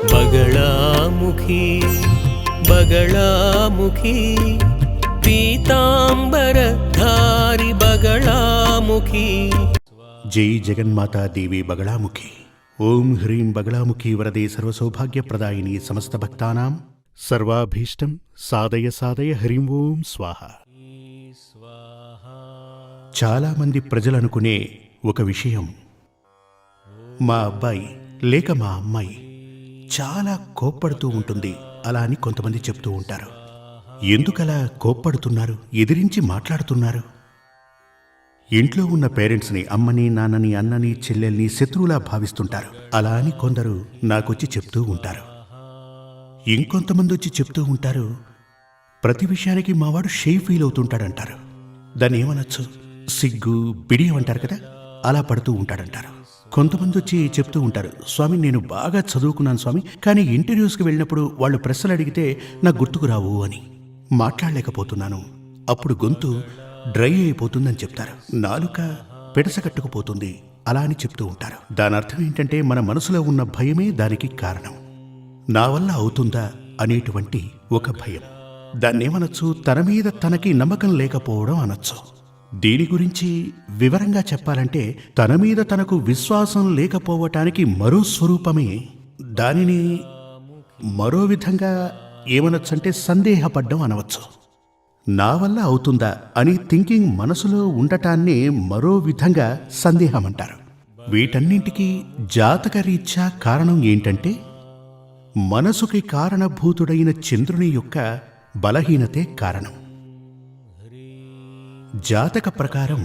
बगलामुखी बगलामुखी पीतांबरधारी बगलामुखी। जय जगन्माता देवी बगलामुखी। ओम ह्रीं बगलामुखी वरदे सर्वसौभाग्यप्रदायिनी समस्त भक्तानां सर्वाभीष्टं साधय साधय हरिं ओं स्वाहा। చాలా మంది ప్రజలు అనుకునే ఒక విషయం, మా అబ్బాయి లేక మా అమ్మాయి చాలా కోప్పడుతూ ఉంటుంది అలా అని కొంతమంది చెప్తూ ఉంటారు. ఎందుకలా కోప్పడుతున్నారు, ఎదిరించి మాట్లాడుతున్నారు? ఇంట్లో ఉన్న పేరెంట్స్ని, అమ్మని నాన్నని అన్నని చెల్లెల్ని శత్రువులా భావిస్తుంటారు. అలా అని కొందరు నాకొచ్చి చెప్తూ ఉంటారు. ఇంకొంతమంది వచ్చి చెప్తూ ఉంటారు, ప్రతి విషయానికి మావాడు షై ఫీల్ అవుతుంటాడంటారు. దాన్ని ఏమనొచ్చు, సిగ్గు బిడియం అంటారు కదా, అలా పడుతూ ఉంటాడంటారు. కొంతమంది వచ్చి చెప్తూ ఉంటారు, స్వామి నేను బాగా చదువుకున్నాను స్వామి, కానీ ఇంటర్వ్యూస్కి వెళ్ళినప్పుడు వాళ్ళు ప్రశ్నలు అడిగితే నాకు గుర్తుకు రావు అని, మాట్లాడలేకపోతున్నాను, అప్పుడు గొంతు డ్రై అయిపోతుందని చెప్తారు, నాలుక పెడసకట్టుకుపోతుంది అలా అని చెప్తూ ఉంటారు. దాని అర్థం ఏంటంటే మన మనసులో ఉన్న భయమే దానికి కారణం. నా వల్ల అవుతుందా అనేటువంటి ఒక భయం. దాన్నేమనొచ్చు, తన మీద తనకి నమ్మకం లేకపోవడం అనొచ్చు. దీని గురించి వివరంగా చెప్పాలంటే తన మీద తనకు విశ్వాసం లేకపోవటానికి మరో స్వరూపమే. దానిని మరో విధంగా ఏమనొచ్చంటే సందేహపడ్డం అనవచ్చు. నా వల్ల అవుతుందా అని థింకింగ్ మనసులో ఉండటాన్నే మరో విధంగా సందేహం అంటారు. వీటన్నింటికీ జాతకరీత్యా కారణం ఏంటంటే మనసుకి కారణభూతుడైన చంద్రుని యొక్క బలహీనతే కారణం. జాతక ప్రకారం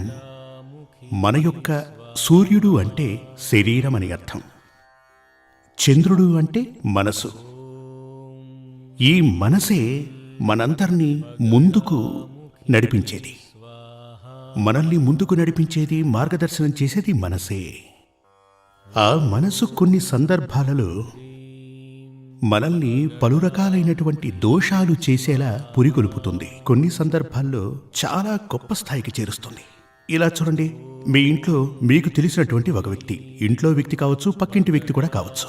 మన యొక్క సూర్యుడు అంటే శరీరం అని అర్థం, చంద్రుడు అంటే మనసు. ఈ మనసే మనందరినీ ముందుకు నడిపించేది, మనల్ని ముందుకు నడిపించేది, మార్గదర్శనం చేసేది మనసే. ఆ మనసు కొన్ని సందర్భాలలో మనల్ని పలు రకాలైనటువంటి దోషాలు చేసేలా పురిగొల్పుతుంది. కొన్ని సందర్భాల్లో చాలా గొప్ప స్థాయికి చేరుస్తుంది. ఇలా చూడండి, మీ ఇంట్లో మీకు తెలిసినటువంటి ఒక వ్యక్తి, ఇంట్లో వ్యక్తి కావచ్చు, పక్కింటి వ్యక్తి కూడా కావచ్చు,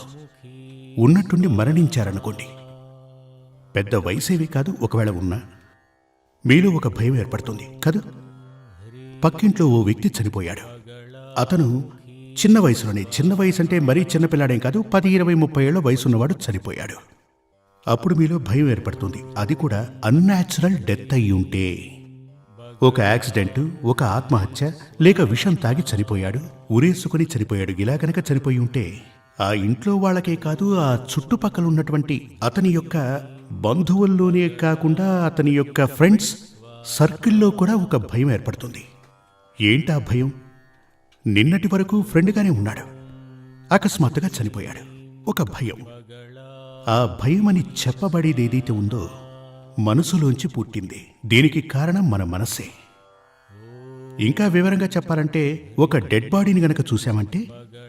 ఉన్నట్టుండి మరణించారనుకోండి. పెద్ద వయసేవి కాదు, ఒకవేళ ఉన్నా మీలో ఒక భయం ఏర్పడుతుంది కాదు. పక్కింట్లో ఓ వ్యక్తి చనిపోయాడు, అతను చిన్న వయసులోనే, చిన్న వయసు అంటే మరీ చిన్నపిల్లాడేం కాదు, 10, 20, 30 ఏళ్ల వయసున్నవాడు చనిపోయాడు. అప్పుడు మీలో భయం ఏర్పడుతుంది. అది కూడా అన్యాచురల్ డెత్ అయి ఉంటే, ఒక యాక్సిడెంట్, ఒక ఆత్మహత్య, లేక విషం తాగి చనిపోయాడు, ఉరేసుకుని చనిపోయాడు, ఇలా కనుక చనిపోయి ఉంటే ఆ ఇంట్లో వాళ్ళకే కాదు, ఆ చుట్టుపక్కల ఉన్నటువంటి అతని యొక్క బంధువుల్లోనే కాకుండా అతని యొక్క ఫ్రెండ్స్ సర్కిల్లో కూడా ఒక భయం ఏర్పడుతుంది. ఏంటా భయం? నిన్నటి వరకు ఫ్రెండ్గానే ఉన్నాడు, అకస్మాత్తుగా చనిపోయాడు. ఒక భయం. ఆ భయం అని చెప్పబడేది ఏదైతే ఉందో మనసులోంచి పుట్టింది. దీనికి కారణం మన మనసే. ఇంకా వివరంగా చెప్పాలంటే, ఒక డెడ్ బాడీని గనక చూసామంటే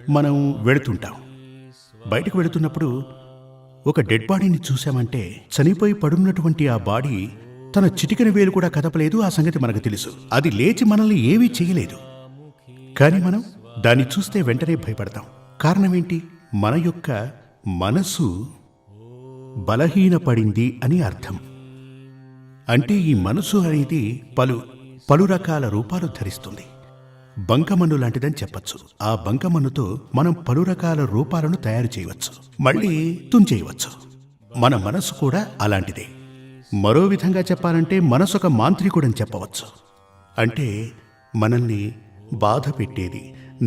మనం వెళుతుంటాం. బయటకు వెళుతున్నప్పుడు ఒక డెడ్ బాడీని చూసామంటే, చనిపోయి పడున్నటువంటి ఆ బాడీ తన చిటికెన వేలు కూడా కదపలేదు, ఆ సంగతి మనకు తెలుసు. అది లేచి మనల్ని ఏమీ చేయలేదు. కానీ మనం దాన్ని చూస్తే వెంటనే భయపడతాం. కారణమేంటి? మన యొక్క మనసు బలహీనపడింది అని అర్థం. అంటే ఈ మనసు అనేది పలు రకాల రూపాలు ధరిస్తుంది. బంకమన్ను లాంటిదని చెప్పచ్చు. ఆ బంకమన్నుతో మనం పలు రకాల రూపాలను తయారు చేయవచ్చు, మళ్ళీ తుంచేయవచ్చు. మన మనసు కూడా అలాంటిదే. మరో విధంగా చెప్పాలంటే మనసు ఒక మాంత్రికుడని చెప్పవచ్చు. అంటే మనల్ని బాధ పెట్టేది,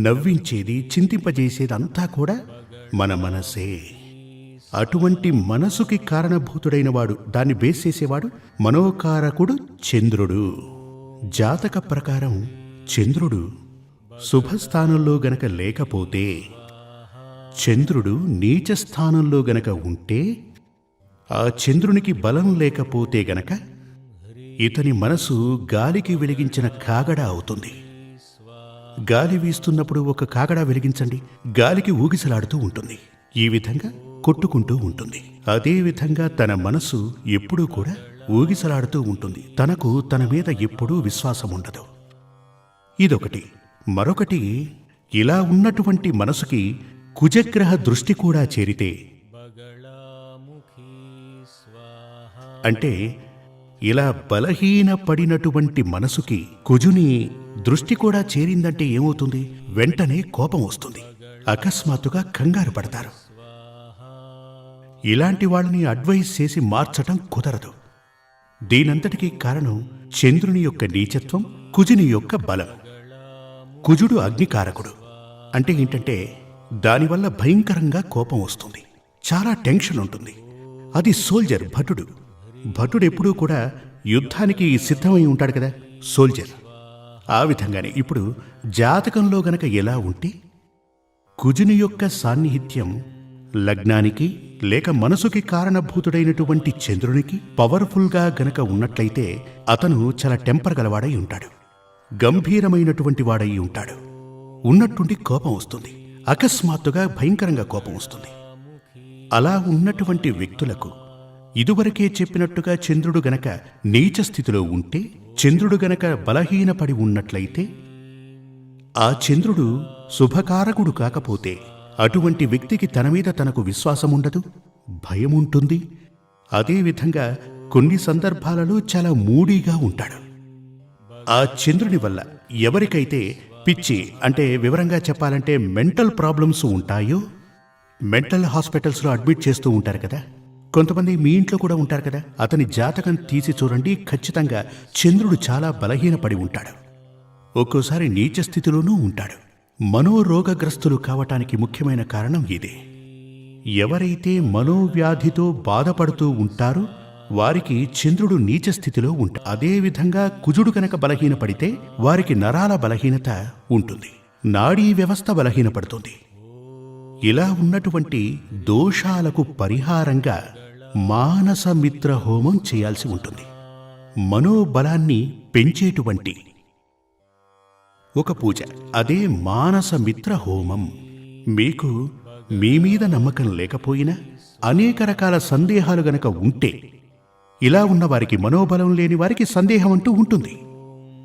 నవ్వించేది, చింతింపజేసేది అంతా కూడా మన మనసే. అటువంటి మనసుకి కారణభూతుడైన వాడు, దాన్ని బేస్ చేసేవాడు మనోకారకుడు చంద్రుడు. జాతక ప్రకారం చంద్రుడు శుభస్థానంలో గనక లేకపోతే, చంద్రుడు నీచ స్థానంలో గనక ఉంటే, ఆ చంద్రునికి బలం లేకపోతే గనక ఇతని మనసు గాలికి వెలిగించిన కాగడ అవుతుంది. గాలి వీస్తున్నప్పుడు ఒక కాగడా వెలిగించండి, గాలికి ఊగిసలాడుతూ ఉంటుంది. ఈ విధంగా కొట్టుకుంటూ ఉంటుంది. అదే విధంగా తన మనసు ఎప్పుడూ కూడా ఊగిసలాడుతూ ఉంటుంది. తనకు తన మీద ఎప్పుడూ విశ్వాసం ఉండదు. ఇదొకటి. మరొకటి, ఇలా ఉన్నటువంటి మనసుకి కుజగ్రహ దృష్టి కూడా చేరితే అంటే ఇలా బలహీనపడినటువంటి మనసుకి కుజుని దృష్టి కూడా చేరిందంటే ఏమవుతుంది? వెంటనే కోపం వస్తుంది, అకస్మాత్తుగా కంగారు పడతారు. ఇలాంటి వాళ్ళని అడ్వైస్ చేసి మార్చటం కుదరదు. దీనంతటికీ కారణం చంద్రుని యొక్క నీచత్వం, కుజుని యొక్క బలం. కుజుడు అగ్నికారకుడు. అంటే ఏంటంటే దానివల్ల భయంకరంగా కోపం వస్తుంది, చాలా టెన్షన్ ఉంటుంది. అది సోల్జర్, భటుడు. భటుడు ఎప్పుడూ కూడా యుద్ధానికి సిద్ధమై ఉంటాడు కదా, సోల్జర్. ఆ విధంగానే ఇప్పుడు జాతకంలో గనక ఎలా ఉంటే కుజుని యొక్క సాన్నిహిత్యం లగ్నానికి లేక మనసుకి కారణభూతుడైనటువంటి చంద్రునికి పవర్ఫుల్గా గనక ఉన్నట్లయితే అతను చాలా టెంపర్ గలవాడై ఉంటాడు, గంభీరమైనటువంటి వాడై ఉంటాడు. ఉన్నట్టుండి కోపం వస్తుంది, అకస్మాత్తుగా భయంకరంగా కోపం వస్తుంది. అలా ఉన్నటువంటి వ్యక్తులకు ఇదివరకే చెప్పినట్టుగా చంద్రుడు గనక నీచ స్థితిలో ఉంటే, చంద్రుడు గనక బలహీనపడి ఉన్నట్లయితే, ఆ చంద్రుడు శుభకారకుడు కాకపోతే అటువంటి వ్యక్తికి తన మీద తనకు విశ్వాసముండదు, భయముంటుంది. అదేవిధంగా కొన్ని సందర్భాలలో చాలా మూడీగా ఉంటాడు. ఆ చంద్రుని వల్ల ఎవరికైతే పిచ్చి, అంటే వివరంగా చెప్పాలంటే మెంటల్ ప్రాబ్లమ్స్ ఉంటాయో, మెంటల్ హాస్పిటల్స్లో అడ్మిట్ చేస్తూ ఉంటారు కదా, కొంతమంది మీ ఇంట్లో కూడా ఉంటారు కదా, అతని జాతకం తీసి చూడండి, ఖచ్చితంగా చంద్రుడు చాలా బలహీనపడి ఉంటాడు. ఒక్కోసారి నీచ స్థితిలోనూ ఉంటాడు. మనోరోగగ్రస్తులు కావటానికి ముఖ్యమైన కారణం ఇదే. ఎవరైతే మనోవ్యాధితో బాధపడుతూ ఉంటారో వారికి చంద్రుడు నీచ స్థితిలో ఉంటాడు. అదేవిధంగా కుజుడు కనుక బలహీనపడితే వారికి నరాల బలహీనత ఉంటుంది, నాడీ వ్యవస్థ బలహీనపడుతుంది. ఇలా ఉన్నటువంటి దోషాలకు పరిహారంగా మానసమిత్ర హోమం చేయాల్సి ఉంటుంది. మనోబలాన్ని పెంచేటువంటి ఒక పూజ, అదే మానసమిత్ర హోమం. మీకు మీ మీద నమ్మకం లేకపోయినా, అనేక రకాల సందేహాలు గనక ఉంటే, ఇలా ఉన్నవారికి, మనోబలం లేని వారికి సందేహం అంటూ ఉంటుంది.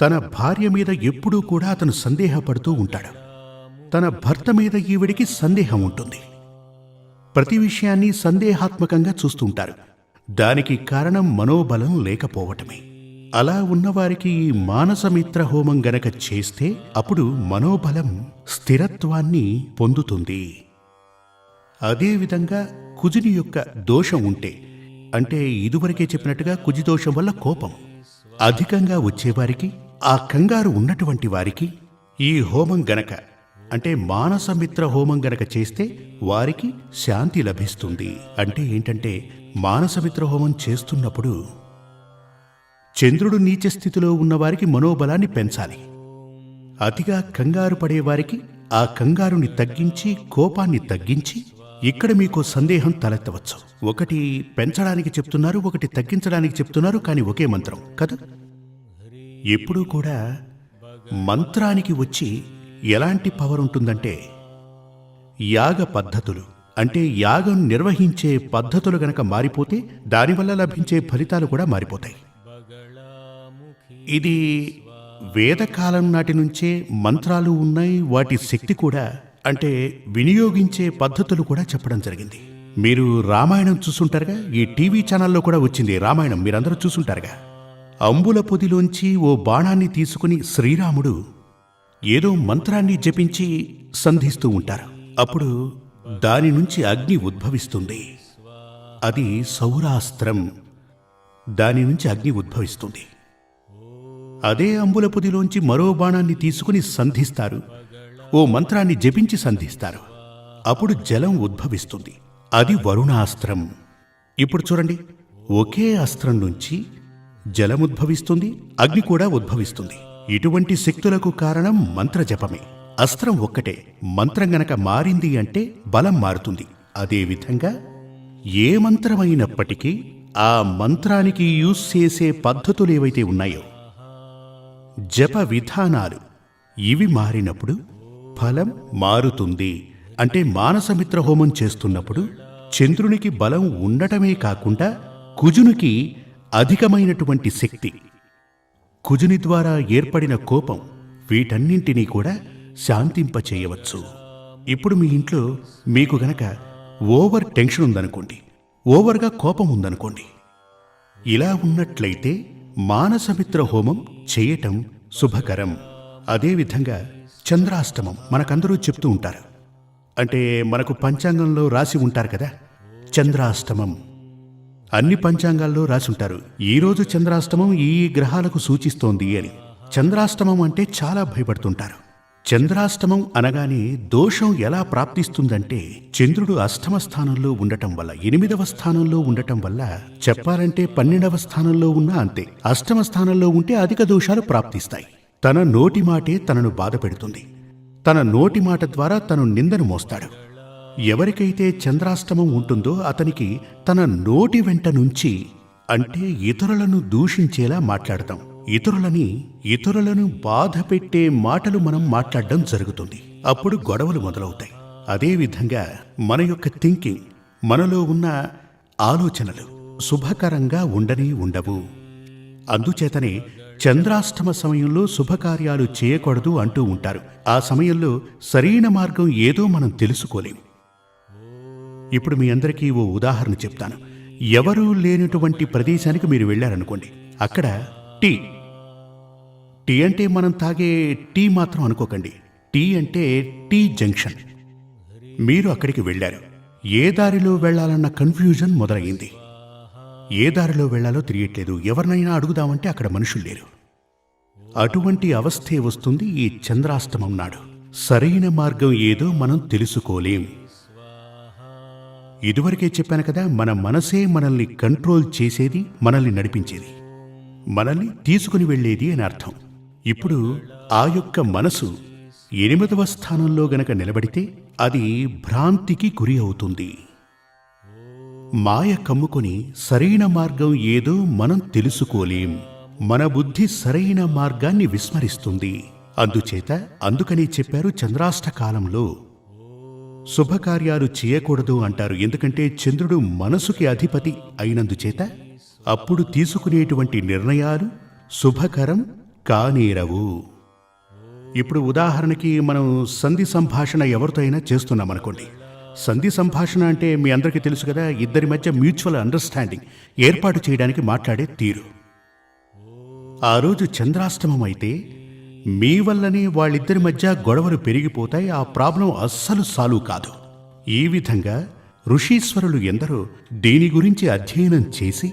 తన భార్య మీద ఎప్పుడూ కూడా అతను సందేహపడుతూ ఉంటాడు, తన భర్త మీద ఈవిడికి సందేహం ఉంటుంది. ప్రతి విషయాన్ని సందేహాత్మకంగా చూస్తుంటారు. దానికి కారణం మనోబలం లేకపోవటమే. అలా ఉన్నవారికి ఈ మానసమిత్ర హోమం గనక చేస్తే అప్పుడు మనోబలం స్థిరత్వాన్ని పొందుతుంది. అదేవిధంగా కుజుని యొక్క దోషం ఉంటే, అంటే ఇదివరకే చెప్పినట్టుగా కుజి దోషం వల్ల కోపం అధికంగా వచ్చేవారికి, ఆ కంగారు ఉన్నటువంటి వారికి ఈ హోమం గనక, అంటే మానసమిత్ర హోమం గనక చేస్తే వారికి శాంతి లభిస్తుంది. అంటే ఏంటంటే మానసమిత్ర హోమం చేస్తున్నప్పుడు చంద్రుడు నీచ స్థితిలో ఉన్నవారికి మనోబలాన్ని పెంచాలి. అతిగా కంగారు పడేవారికి ఆ కంగారుని తగ్గించి, కోపాన్ని తగ్గించి, ఇక్కడ మీకు సందేహం తలెత్తవచ్చు. ఒకటి పెంచడానికి చెప్తున్నారు, ఒకటి తగ్గించడానికి చెప్తున్నారు, కానీ ఒకే మంత్రం కదా. ఎప్పుడూ కూడా మంత్రానికి వచ్చి ఎలాంటి పవర్ ఉంటుందంటే, యాగ పద్ధతులు, అంటే యాగం నిర్వహించే పద్ధతులు గనక మారిపోతే దానివల్ల లభించే ఫలితాలు కూడా మారిపోతాయి. ఇది వేదకాలం నాటి నుంచే మంత్రాలు ఉన్నాయి, వాటి శక్తి కూడా, అంటే వినియోగించే పద్ధతులు కూడా చెప్పడం జరిగింది. మీరు రామాయణం చూసుంటారుగా, ఈ టీవీ ఛానల్లో కూడా వచ్చింది రామాయణం, మీరందరూ చూసుంటారుగా. అంబుల పొదిలోంచి ఓ బాణాన్ని తీసుకుని శ్రీరాముడు ఏదో మంత్రాన్ని జపించి సంధిస్తూ ఉంటారు. అప్పుడు దాని నుంచి అగ్ని ఉద్భవిస్తుంది. అది సౌరాస్త్రం. దాని నుంచి అగ్ని ఉద్భవిస్తుంది. అదే అంబుల పొదిలోంచి మరో బాణాన్ని తీసుకుని సంధిస్తారు, ఓ మంత్రాన్ని జపించి సంధిస్తారు. అప్పుడు జలం ఉద్భవిస్తుంది. అది వరుణాస్త్రం. ఇప్పుడు చూడండి, ఒకే అస్త్రం నుంచి జలముద్భవిస్తుంది, అగ్ని కూడా ఉద్భవిస్తుంది. ఇటువంటి శక్తులకు కారణం మంత్రజపమే. అస్త్రం ఒక్కటే, మంత్రం గనక మారింది అంటే బలం మారుతుంది. అదేవిధంగా ఏ మంత్రమైనప్పటికీ ఆ మంత్రానికి యూజ్ చేసే పద్ధతులు ఏవైతే ఉన్నాయో, జప విధానాలు, ఇవి మారినప్పుడు ఫలం మారుతుంది. అంటే మానసమిత్ర హోమం చేస్తున్నప్పుడు చంద్రునికి బలం ఉండటమే కాకుండా కుజునికి అధికమైనటువంటి శక్తి, కుజుని ద్వారా ఏర్పడిన కోపం, వీటన్నింటినీ కూడా శాంతింపచేయవచ్చు. ఇప్పుడు మీ ఇంట్లో మీకు గనక ఓవర్ టెన్షన్ ఉందనుకోండి, ఓవర్గా కోపం ఉందనుకోండి, ఇలా ఉన్నట్లయితే మానసమిత్ర హోమం చేయటం శుభకరం. అదేవిధంగా చంద్రాష్టమం మనకందరూ చెప్తూ ఉంటారు. అంటే మనకు పంచాంగంలో రాసి ఉంటారు కదా, చంద్రాష్టమం అన్ని పంచాంగాల్లో రాసి ఉంటారు. ఈరోజు చంద్రాష్టమం ఈ గ్రహాలకు సూచిస్తోంది అని. చంద్రాష్టమం అంటే చాలా భయపడుతుంటారు. చంద్రాష్టమం అనగానే దోషం ఎలా ప్రాప్తిస్తుందంటే, చంద్రుడు అష్టమ స్థానంలో ఉండటం వల్ల, 8వ స్థానంలో ఉండటం వల్ల, చెప్పాలంటే 12వ స్థానంలో ఉన్నా అంతే. అష్టమ స్థానంలో ఉంటే అధిక దోషాలు ప్రాప్తిస్తాయి. తన నోటి మాటే తనను బాధ పెడుతుంది. తన నోటి మాట ద్వారా తను నిందను మోస్తాడు. ఎవరికైతే చంద్రాష్టమం ఉంటుందో అతనికి తన నోటి వెంట నుంచి, అంటే ఇతరులను దూషించేలా మాట్లాడతాం. ఇతరులను బాధ పెట్టే మాటలు మనం మాట్లాడడం జరుగుతుంది. అప్పుడు గొడవలు మొదలవుతాయి. అదేవిధంగా మన యొక్క థింకింగ్, మనలో ఉన్న ఆలోచనలు శుభకరంగా ఉండవు. అందుచేతనే చంద్రాష్టమ సమయంలో శుభకార్యాలు చేయకూడదు అంటూ ఉంటారు. ఆ సమయంలో సరైన మార్గం ఏదో మనం తెలుసుకోలేం. ఇప్పుడు మీ అందరికీ ఓ ఉదాహరణ చెప్తాను. ఎవరూ లేనటువంటి ప్రదేశానికి మీరు వెళ్ళారనుకోండి. అక్కడ టీ అంటే మనం తాగే టీ మాత్రం అనుకోకండి. టీ అంటే టీ జంక్షన్. మీరు అక్కడికి వెళ్ళారు. ఏ దారిలో వెళ్లాలన్న కన్ఫ్యూజన్ మొదలయ్యింది. ఏ దారిలో వెళ్లాలో తెలియట్లేదు. ఎవరినైనా అడుగుదామంటే అక్కడ మనుషులు లేరు. అటువంటి అవస్థే వస్తుంది ఈ చంద్రాష్టమం నాడు. సరైన మార్గం ఏదో మనం తెలుసుకోలేం. ఇదివరకే చెప్పాను కదా, మన మనసే మనల్ని కంట్రోల్ చేసేది, మనల్ని నడిపించేది, మనల్ని తీసుకుని వెళ్ళేది అని అర్థం. ఇప్పుడు ఆ యొక్క మనసు 8వ స్థానంలో గనక నిలబడితే అది భ్రాంతికి గురి అవుతుంది. మాయ కమ్ముకొని సరైన మార్గం ఏదో మనం తెలుసుకోలేం. మన బుద్ధి సరైన మార్గాన్ని విస్మరిస్తుంది. అందుకని చెప్పారు చంద్రాష్టకాలంలో శుభకార్యాలు చేయకూడదు అంటారు. ఎందుకంటే చంద్రుడు మనసుకి అధిపతి అయినందుచేత అప్పుడు తీసుకునేటువంటి నిర్ణయాలు శుభకరం కానేరవు. ఇప్పుడు ఉదాహరణకి మనం సంధి సంభాషణ ఎవరితో అయినా చేస్తున్నామనుకోండి. సంధి సంభాషణ అంటే మీ అందరికీ తెలుసు కదా, ఇద్దరి మధ్య మ్యూచువల్ అండర్స్టాండింగ్ ఏర్పాటు చేయడానికి మాట్లాడే తీరు. ఆ రోజు చంద్రాష్టమం అయితే మీ వల్లనే వాళ్ళిద్దరి మధ్య గొడవలు పెరిగిపోతాయి. ఆ ప్రాబ్లం అస్సలు సాల్వ్ కాదు. ఈ విధంగా ఋషీశ్వరులు ఎందరో దీని గురించి అధ్యయనం చేసి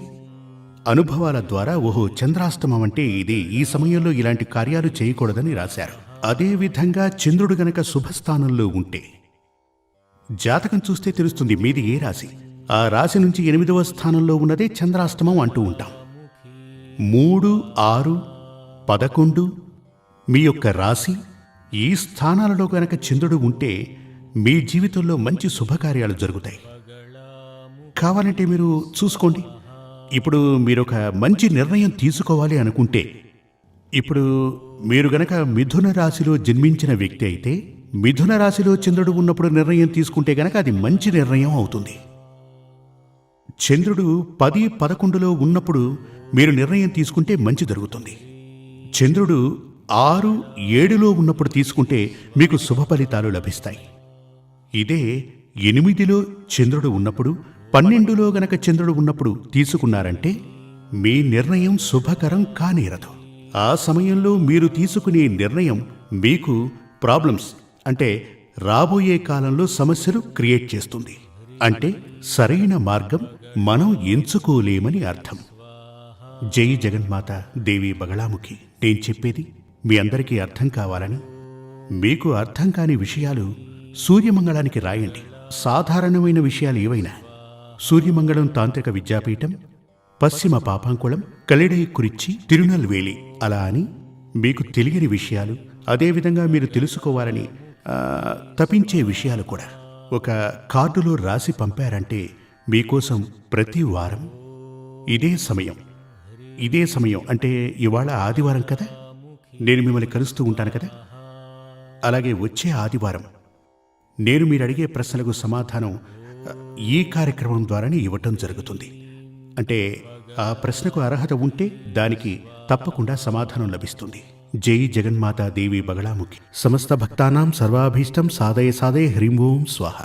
అనుభవాల ద్వారా ఓహో చంద్రాష్టమం అంటే ఇది, ఈ సమయంలో ఇలాంటి కార్యాలు చేయకూడదని రాశారు. అదేవిధంగా చంద్రుడు గనక శుభస్థానంలో ఉంటే జాతకం చూస్తే తెలుస్తుంది మీది ఏ రాశి. ఆ రాశి నుంచి 8వ స్థానంలో ఉన్నదే చంద్రాష్టమం అంటూ ఉంటాం. 3, 6, 11 మీ యొక్క రాశి, ఈ స్థానాలలో గనక చంద్రుడు ఉంటే మీ జీవితంలో మంచి శుభకార్యాలు జరుగుతాయి. కావాలంటే మీరు చూసుకోండి. ఇప్పుడు మీరు ఒక మంచి నిర్ణయం తీసుకోవాలి అనుకుంటే, ఇప్పుడు మీరు గనక మిథున రాశిలో జన్మించిన వ్యక్తి అయితే, మిథున రాశిలో చంద్రుడు ఉన్నప్పుడు నిర్ణయం తీసుకుంటే గనక అది మంచి నిర్ణయం అవుతుంది. చంద్రుడు 10, 11లో ఉన్నప్పుడు మీరు నిర్ణయం తీసుకుంటే మంచి జరుగుతుంది. చంద్రుడు 6, 7లో ఉన్నప్పుడు తీసుకుంటే మీకు శుభ ఫలితాలు లభిస్తాయి. ఇదే 8లో చంద్రుడు ఉన్నప్పుడు, 12లో గనక చంద్రుడు ఉన్నప్పుడు తీసుకున్నారంటే మీ నిర్ణయం శుభకరం కానేరదు. ఆ సమయంలో మీరు తీసుకునే నిర్ణయం మీకు ప్రాబ్లమ్స్, అంటే రాబోయే కాలంలో సమస్యలు క్రియేట్ చేస్తుంది. అంటే సరైన మార్గం మనం ఎంచుకోలేమని అర్థం. జై జగన్మాత దేవి బగళాముఖి. నేను చెప్పేది మీ అందరికీ అర్థం కావాలని. మీకు అర్థం కాని విషయాలు సూర్యమంగళానికి రాయండి. సాధారణమైన విషయాలు ఏవైనా సూర్యమంగళం తాంత్రిక విద్యాపీఠం, పశ్చిమ పాపాంకుళం, కలిడై కురిచి, తిరునల్వేలి అలా అని మీకు తెలియని విషయాలు, అదేవిధంగా మీరు తెలుసుకోవాలని తపించే విషయాలు కూడా ఒక కార్డులో రాసి పంపారంటే మీకోసం ప్రతి వారం ఇదే సమయం అంటే ఇవాళ ఆదివారం కదా, నేను మిమ్మల్ని కలుస్తూ ఉంటాను కదా, అలాగే వచ్చే ఆదివారం నేను మీరు అడిగే ప్రశ్నలకు సమాధానం ఈ కార్యక్రమం ద్వారానే ఇవ్వటం జరుగుతుంది. అంటే ఆ ప్రశ్నకు అర్హత ఉంటే దానికి తప్పకుండా సమాధానం లభిస్తుంది. జై జగన్మాతా దేవి బగళాముఖి. సమస్త భక్తానాం సర్వాభీష్టం సాధయ సాధయ హ్రీం ఓం స్వాహ.